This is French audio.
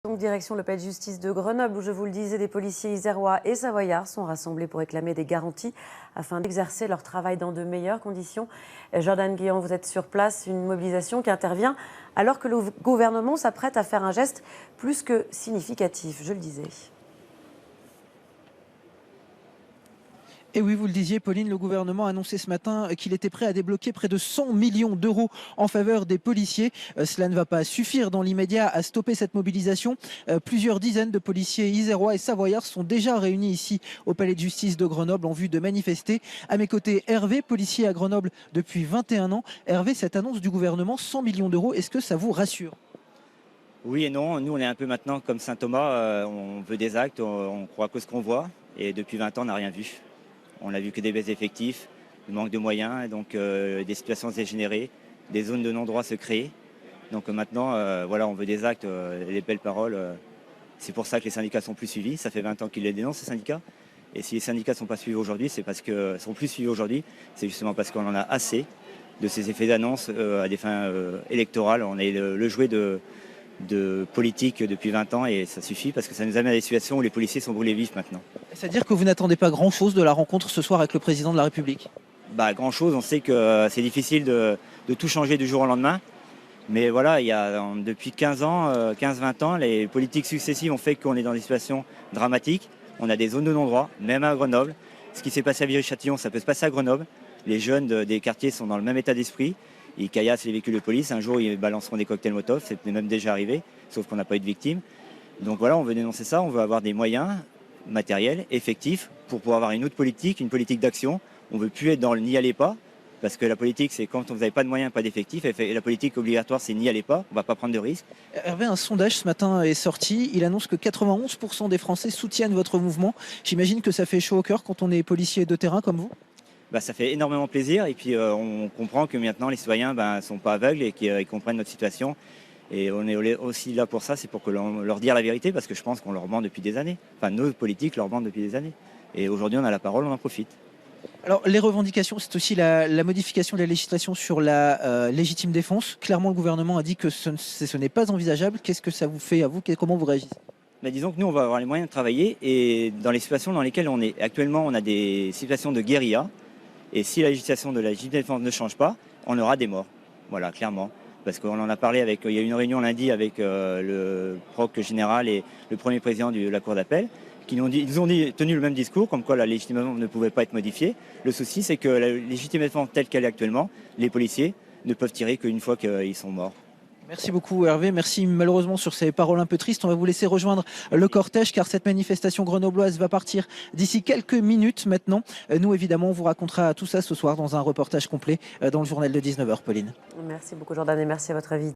Donc, direction le palais de justice de Grenoble, où je vous le disais, des policiers isérois et savoyards sont rassemblés pour réclamer des garanties afin d'exercer leur travail dans de meilleures conditions. Jordan Guéant, vous êtes sur place, une mobilisation qui intervient alors que le gouvernement s'apprête à faire un geste plus que significatif, je le disais. Et oui, vous le disiez, Pauline, le gouvernement a annoncé ce matin qu'il était prêt à débloquer près de 100 millions d'euros en faveur des policiers. Cela ne va pas suffire dans l'immédiat à stopper cette mobilisation. Plusieurs dizaines de policiers isérois et savoyards sont déjà réunis ici au palais de justice de Grenoble en vue de manifester. À mes côtés, Hervé, policier à Grenoble depuis 21 ans. Hervé, cette annonce du gouvernement, 100 millions d'euros, est-ce que ça vous rassure ? Oui et non, nous on est un peu maintenant comme Saint Thomas, on veut des actes, on croit que ce qu'on voit, et depuis 20 ans on n'a rien vu. On n'a vu que des baisses d'effectifs, du manque de moyens, et donc des situations dégénérées, des zones de non-droit se créer. Donc maintenant, voilà, on veut des actes, les belles paroles. C'est pour ça que les syndicats sont plus suivis. Ça fait 20 ans qu'ils les dénoncent, ces syndicats. Et si les syndicats ne sont pas suivis aujourd'hui, c'est parce que sont plus suivis aujourd'hui, c'est justement parce qu'on en a assez de ces effets d'annonce à des fins électorales. On est le jouet de politique depuis 20 ans et ça suffit parce que ça nous amène à des situations où les policiers sont brûlés vifs maintenant. C'est-à-dire que vous n'attendez pas grand-chose de la rencontre ce soir avec le président de la République ? Grand chose, on sait que c'est difficile de tout changer du jour au lendemain. Mais voilà, depuis 15 ans, 15-20 ans, les politiques successives ont fait qu'on est dans des situations dramatiques. On a des zones de non-droit, même à Grenoble. Ce qui s'est passé à Viry-Châtillon, ça peut se passer à Grenoble. Les jeunes des quartiers sont dans le même état d'esprit. Ils caillassent les véhicules de police. Un jour, ils balanceront des cocktails Molotov. C'est même déjà arrivé, sauf qu'on n'a pas eu de victimes. Donc voilà, on veut dénoncer ça. On veut avoir des moyens matériels, effectifs, pour pouvoir avoir une autre politique, une politique d'action. On ne veut plus être dans le n'y allez pas, parce que la politique, c'est quand vous n'avez pas de moyens, pas d'effectifs. Et la politique obligatoire, c'est n'y allez pas. On ne va pas prendre de risques. Hervé, un sondage ce matin est sorti. Il annonce que 91% des Français soutiennent votre mouvement. J'imagine que ça fait chaud au cœur quand on est policier de terrain comme vous. Ça fait énormément plaisir et puis on comprend que maintenant les citoyens ne sont pas aveugles et qu'ils comprennent notre situation. Et on est aussi là pour ça, c'est pour que leur dire la vérité parce que je pense qu'on leur ment depuis des années. Enfin, nos politiques leur mentent depuis des années. Et aujourd'hui, on a la parole, on en profite. Alors, les revendications, c'est aussi la modification de la législation sur la légitime défense. Clairement, le gouvernement a dit que ce n'est pas envisageable. Qu'est-ce que ça vous fait à vous ? Comment vous réagissez ? Disons que nous, on va avoir les moyens de travailler et dans les situations dans lesquelles on est actuellement, on a des situations de guérilla. Et si la législation de la légitime défense ne change pas, on aura des morts. Voilà, clairement. Parce qu'on en a parlé il y a eu une réunion lundi avec le proc général et le premier président de la Cour d'appel, qui nous ont tenu le même discours, comme quoi la légitime défense ne pouvait pas être modifiée. Le souci, c'est que la légitime défense telle qu'elle est actuellement, les policiers ne peuvent tirer qu'une fois qu'ils sont morts. Merci beaucoup Hervé, merci malheureusement sur ces paroles un peu tristes. On va vous laisser rejoindre le cortège car cette manifestation grenobloise va partir d'ici quelques minutes maintenant. Nous évidemment on vous racontera tout ça ce soir dans un reportage complet dans le journal de 19h, Pauline. Merci beaucoup Jordan et merci à votre avis.